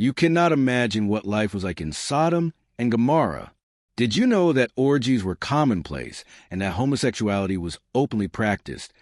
You cannot imagine what life was like in Sodom and Gomorrah. Did you know that orgies were commonplace and that homosexuality was openly practiced,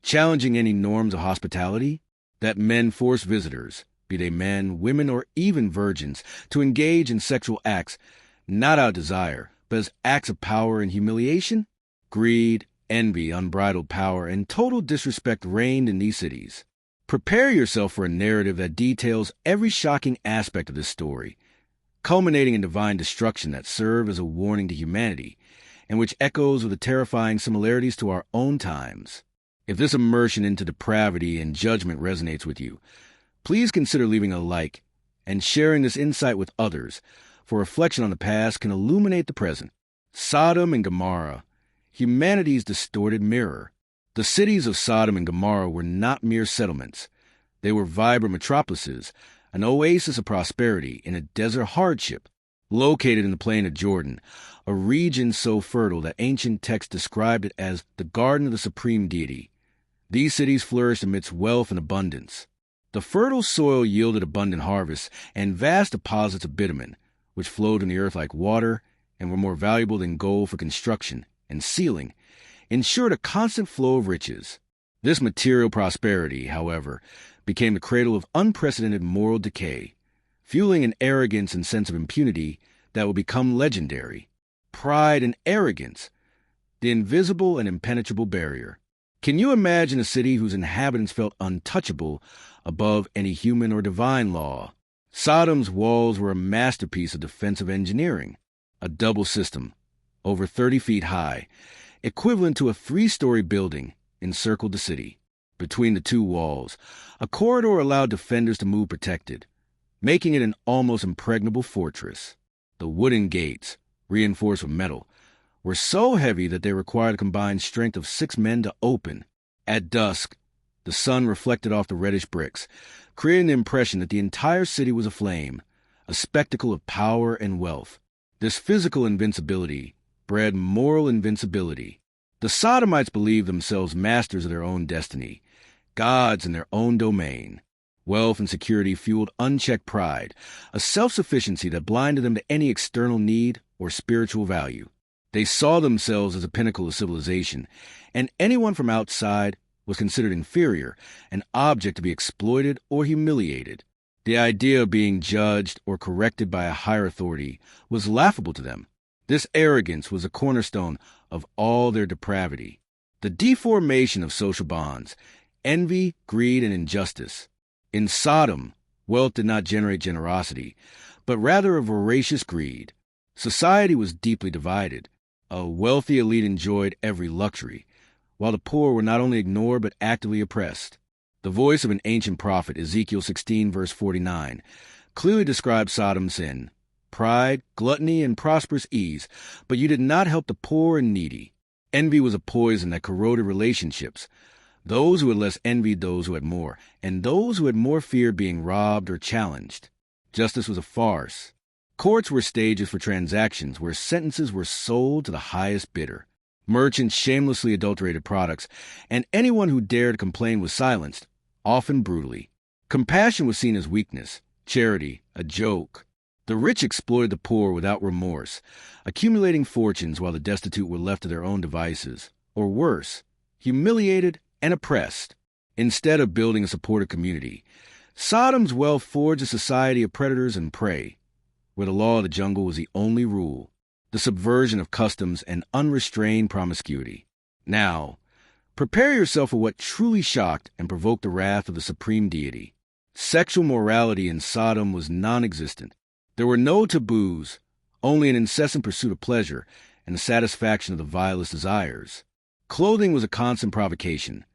challenging any norms of hospitality? That men forced visitors, be they men, women, or even virgins, to engage in sexual acts, not out of desire, but as acts of power and humiliation? Greed, envy, unbridled power, and total disrespect reigned in these cities. Prepare yourself for a narrative that details every shocking aspect of this story, culminating in divine destruction that serve as a warning to humanity, and which echoes with the terrifying similarities to our own times. If this immersion into depravity and judgment resonates with you, please consider leaving a like and sharing this insight with others, for reflection on the past can illuminate the present. Sodom and Gomorrah, humanity's distorted mirror. The cities of Sodom and Gomorrah were not mere settlements. They were vibrant metropolises, an oasis of prosperity in a desert hardship. Located in the plain of Jordan, a region so fertile that ancient texts described it as the garden of the supreme deity, these cities flourished amidst wealth and abundance. The fertile soil yielded abundant harvests and vast deposits of bitumen, which flowed in the earth like water and were more valuable than gold for construction and sealing, ensured a constant flow of riches. This material prosperity, however, became the cradle of unprecedented moral decay, fueling an arrogance and sense of impunity that would become legendary. Pride and arrogance, the invisible and impenetrable barrier. Can you imagine a city whose inhabitants felt untouchable above any human or divine law? Sodom's walls were a masterpiece of defensive engineering, a double system, over 30 feet high, equivalent to a 3-story building, encircled the city. Between the two walls, a corridor allowed defenders to move protected, making it an almost impregnable fortress. The wooden gates, reinforced with metal, were so heavy that they required a combined strength of 6 men to open. At dusk, the sun reflected off the reddish bricks, creating the impression that the entire city was aflame, a spectacle of power and wealth. This physical invincibility bred moral invincibility. The Sodomites believed themselves masters of their own destiny, gods in their own domain. Wealth and security fueled unchecked pride, a self-sufficiency that blinded them to any external need or spiritual value. They saw themselves as a pinnacle of civilization, and anyone from outside was considered inferior, an object to be exploited or humiliated. The idea of being judged or corrected by a higher authority was laughable to them. This arrogance was a cornerstone of all their depravity. The deformation of social bonds, envy, greed, and injustice. In Sodom, wealth did not generate generosity, but rather a voracious greed. Society was deeply divided. A wealthy elite enjoyed every luxury, while the poor were not only ignored but actively oppressed. The voice of an ancient prophet, Ezekiel 16, verse 49, clearly describes Sodom's sin: pride, gluttony, and prosperous ease, but you did not help the poor and needy. Envy was a poison that corroded relationships. Those who had less envied those who had more, and those who had more feared being robbed or challenged. Justice was a farce. Courts were stages for transactions where sentences were sold to the highest bidder. Merchants shamelessly adulterated products, and anyone who dared complain was silenced, often brutally. Compassion was seen as weakness, charity a joke. The rich exploited the poor without remorse, accumulating fortunes while the destitute were left to their own devices, or worse, humiliated and oppressed. Instead of building a supportive community, Sodom's wealth forged a society of predators and prey, where the law of the jungle was the only rule, the subversion of customs and unrestrained promiscuity. Now, prepare yourself for what truly shocked and provoked the wrath of the supreme deity. Sexual morality in Sodom was non-existent. There were no taboos, only an incessant pursuit of pleasure and the satisfaction of the vilest desires. Clothing was a constant provocation.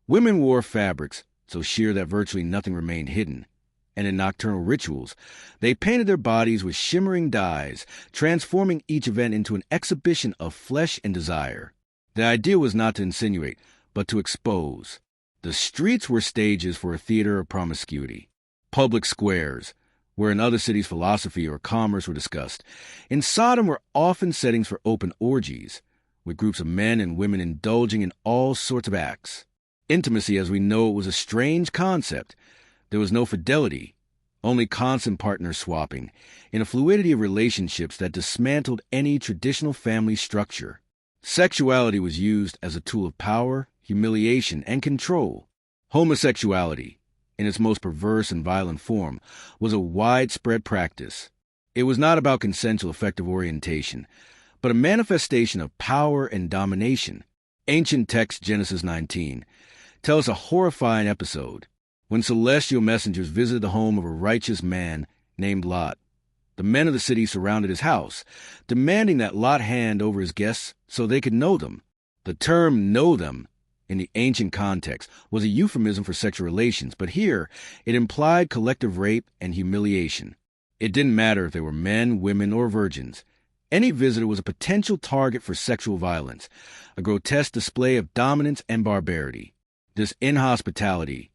Women wore fabrics so sheer that virtually nothing remained hidden, and in nocturnal rituals, they painted their bodies with shimmering dyes, transforming each event into an exhibition of flesh and desire. The idea was not to insinuate, but to expose. The streets were stages for a theater of promiscuity. Public squares, where in other cities philosophy or commerce were discussed, in Sodom were often settings for open orgies, with groups of men and women indulging in all sorts of acts. Intimacy, as we know it, was a strange concept. There was no fidelity, only constant partner swapping, in a fluidity of relationships that dismantled any traditional family structure. Sexuality was used as a tool of power, humiliation, and control. Homosexuality, in its most perverse and violent form, was a widespread practice. It was not about consensual affective orientation, but a manifestation of power and domination. Ancient text Genesis 19 tells a horrifying episode when celestial messengers visited the home of a righteous man named Lot. The men of the city surrounded his house, demanding that Lot hand over his guests so they could know them. The term know them in the ancient context was a euphemism for sexual relations, but here it implied collective rape and humiliation. It didn't matter if they were men, women, or virgins. Any visitor was a potential target for sexual violence, a grotesque display of dominance and barbarity. This inhospitality,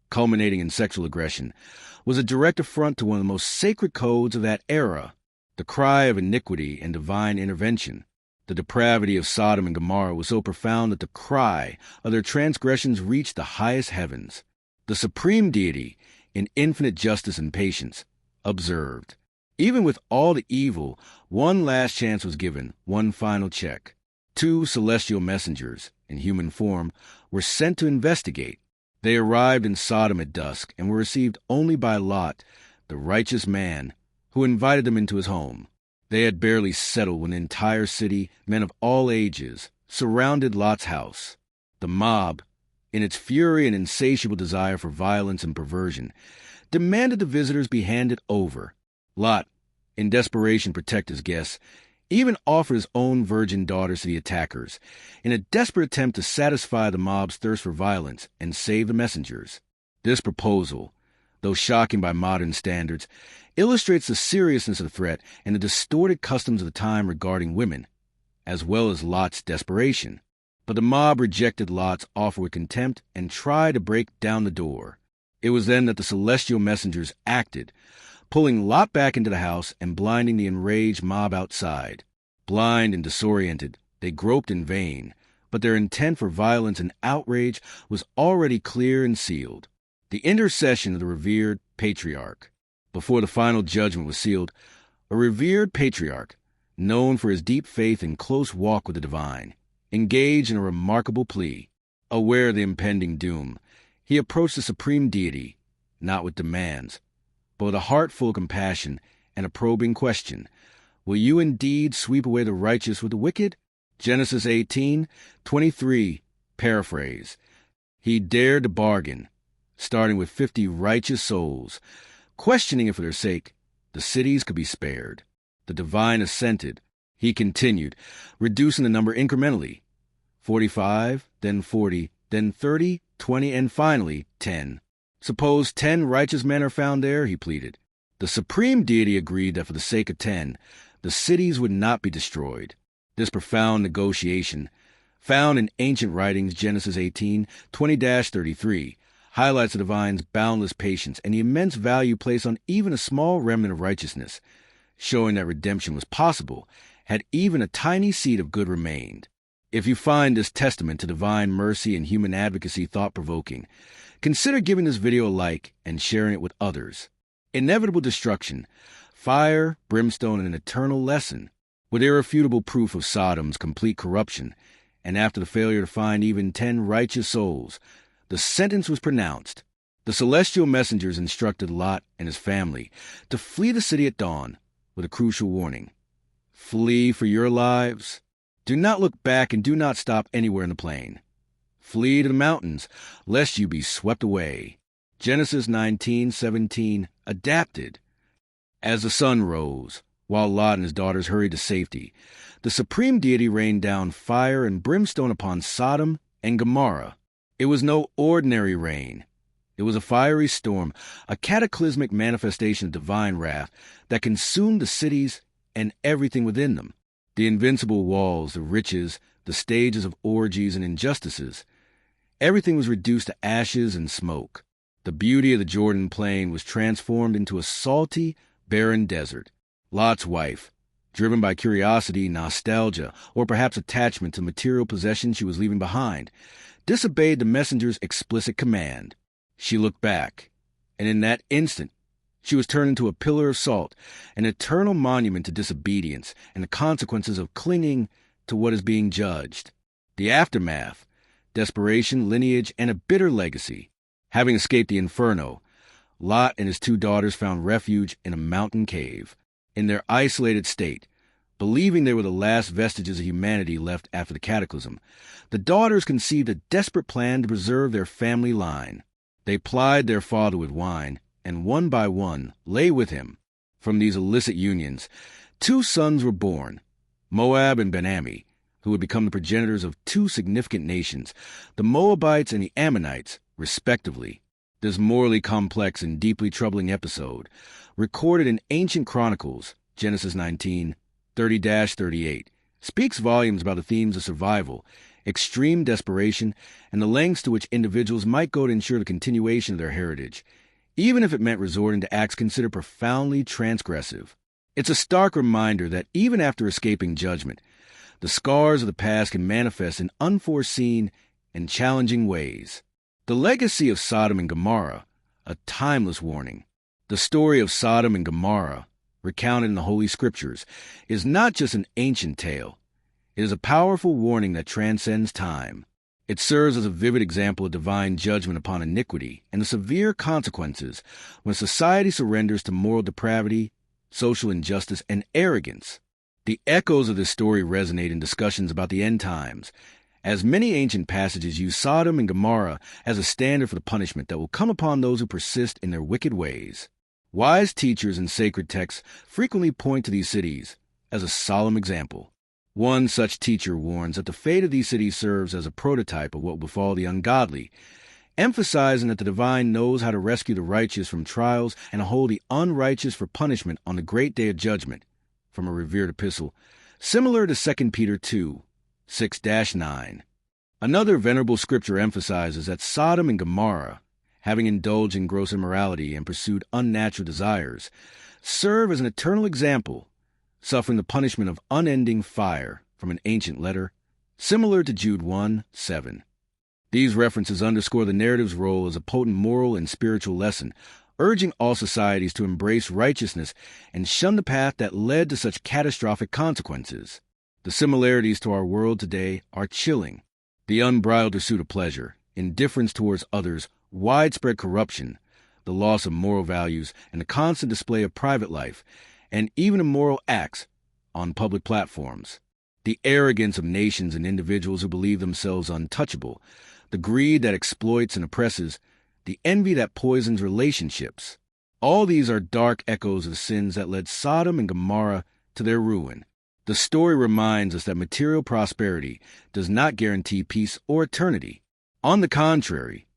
culminating in sexual aggression, was a direct affront to one of the most sacred codes of that era, the cry of iniquity and divine intervention. The depravity of Sodom and Gomorrah was so profound that the cry of their transgressions reached the highest heavens. The supreme deity, in infinite justice and patience, observed. Even with all the evil, one last chance was given, one final check. 2 celestial messengers, in human form, were sent to investigate. They arrived in Sodom at dusk and were received only by Lot, the righteous man, who invited them into his home. They had barely settled when the entire city, men of all ages, surrounded Lot's house. The mob, in its fury and insatiable desire for violence and perversion, demanded the visitors be handed over. Lot, in desperation to protect his guests, even offered his own virgin daughters to the attackers, in a desperate attempt to satisfy the mob's thirst for violence and save the messengers. This proposal, though shocking by modern standards, illustrates the seriousness of the threat and the distorted customs of the time regarding women, as well as Lot's desperation. But the mob rejected Lot's offer with contempt and tried to break down the door. It was then that the celestial messengers acted, pulling Lot back into the house and blinding the enraged mob outside. Blind and disoriented, they groped in vain, but their intent for violence and outrage was already clear and sealed. The intercession of the revered patriarch. Before the final judgment was sealed, a revered patriarch, known for his deep faith and close walk with the divine, engaged in a remarkable plea. Aware of the impending doom, he approached the supreme deity, not with demands, but with a heart full of compassion and a probing question. Will you indeed sweep away the righteous with the wicked? Genesis 18:23, paraphrase. He dared to bargain, starting with 50 righteous souls, questioning if for their sake the cities could be spared. The divine assented. He continued, reducing the number incrementally. 45, then 40, then 30, 20, and finally 10. Suppose 10 righteous men are found there, he pleaded. The supreme deity agreed that for the sake of 10, the cities would not be destroyed. This profound negotiation, found in ancient writings Genesis 18:20-33, highlights the divine's boundless patience and the immense value placed on even a small remnant of righteousness, showing that redemption was possible had even a tiny seed of good remained. If you find this testament to divine mercy and human advocacy thought-provoking, consider giving this video a like and sharing it with others. Inevitable destruction, fire, brimstone, and an eternal lesson. With irrefutable proof of Sodom's complete corruption, and after the failure to find even 10 righteous souls, the sentence was pronounced. The celestial messengers instructed Lot and his family to flee the city at dawn, with a crucial warning. Flee for your lives. Do not look back and do not stop anywhere in the plain. Flee to the mountains, lest you be swept away. Genesis 19:17, adapted. As the sun rose, while Lot and his daughters hurried to safety, the supreme deity rained down fire and brimstone upon Sodom and Gomorrah. It was no ordinary rain. It was a fiery storm, a cataclysmic manifestation of divine wrath that consumed the cities and everything within them. The invincible walls, the riches, the stages of orgies and injustices. Everything was reduced to ashes and smoke. The beauty of the Jordan plain was transformed into a salty, barren desert. Lot's wife, driven by curiosity, nostalgia, or perhaps attachment to material possessions she was leaving behind, disobeyed the messenger's explicit command. She looked back, and in that instant, She was turned into a pillar of salt, an eternal monument to disobedience and the consequences of clinging to what is being judged. The aftermath: desperation, lineage, and a bitter legacy. Having escaped the inferno, Lot and his 2 daughters found refuge in a mountain cave. In their isolated state, believing they were the last vestiges of humanity left after the cataclysm, the daughters conceived a desperate plan to preserve their family line. They plied their father with wine, and one by one lay with him. From these illicit unions, 2 sons were born, Moab and Ben-Ammi, who would become the progenitors of 2 significant nations, the Moabites and the Ammonites, respectively. This morally complex and deeply troubling episode, recorded in ancient chronicles, Genesis 19, 30-38, speaks volumes about the themes of survival, extreme desperation, and the lengths to which individuals might go to ensure the continuation of their heritage, even if it meant resorting to acts considered profoundly transgressive. It's a stark reminder that even after escaping judgment, the scars of the past can manifest in unforeseen and challenging ways. The legacy of Sodom and Gomorrah, a timeless warning. The story of Sodom and Gomorrah, recounted in the Holy Scriptures, is not just an ancient tale. It is a powerful warning that transcends time. It serves as a vivid example of divine judgment upon iniquity and the severe consequences when society surrenders to moral depravity, social injustice, and arrogance. The echoes of this story resonate in discussions about the end times, as many ancient passages use Sodom and Gomorrah as a standard for the punishment that will come upon those who persist in their wicked ways. Wise teachers in sacred texts frequently point to these cities as a solemn example. One such teacher warns that the fate of these cities serves as a prototype of what will befall the ungodly, emphasizing that the divine knows how to rescue the righteous from trials and hold the unrighteous for punishment on the great day of judgment, from a revered epistle, similar to 2 Peter 2, 6-9. Another venerable scripture emphasizes that Sodom and Gomorrah, having indulged in gross immorality and pursued unnatural desires, serve as an eternal example, suffering the punishment of unending fire, from an ancient letter, similar to Jude 1:7. These references underscore the narrative's role as a potent moral and spiritual lesson, urging all societies to embrace righteousness and shun the path that led to such catastrophic consequences. The similarities to our world today are chilling. The unbridled pursuit of pleasure, indifference towards others, widespread corruption, the loss of moral values, and the constant display of private life, and even immoral acts on public platforms. The arrogance of nations and individuals who believe themselves untouchable, the greed that exploits and oppresses, the envy that poisons relationships. All these are dark echoes of sins that led Sodom and Gomorrah to their ruin. The story reminds us that material prosperity does not guarantee peace or eternity. On the contrary,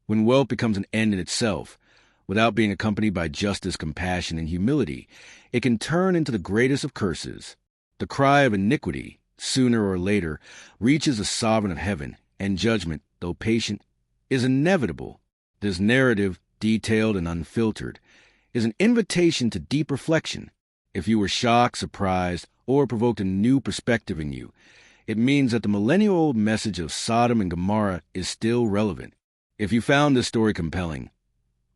when wealth becomes an end in itself, without being accompanied by justice, compassion, and humility, it can turn into the greatest of curses. The cry of iniquity, sooner or later, reaches the sovereign of heaven, and judgment, though patient, is inevitable. This narrative, detailed and unfiltered, is an invitation to deep reflection. If you were shocked, surprised, or provoked a new perspective in you, it means that the millennial-old message of Sodom and Gomorrah is still relevant. If you found this story compelling,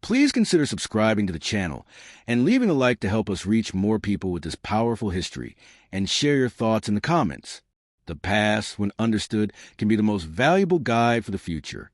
please consider subscribing to the channel and leaving a like to help us reach more people with this powerful history, and share your thoughts in the comments. The past, when understood, can be the most valuable guide for the future.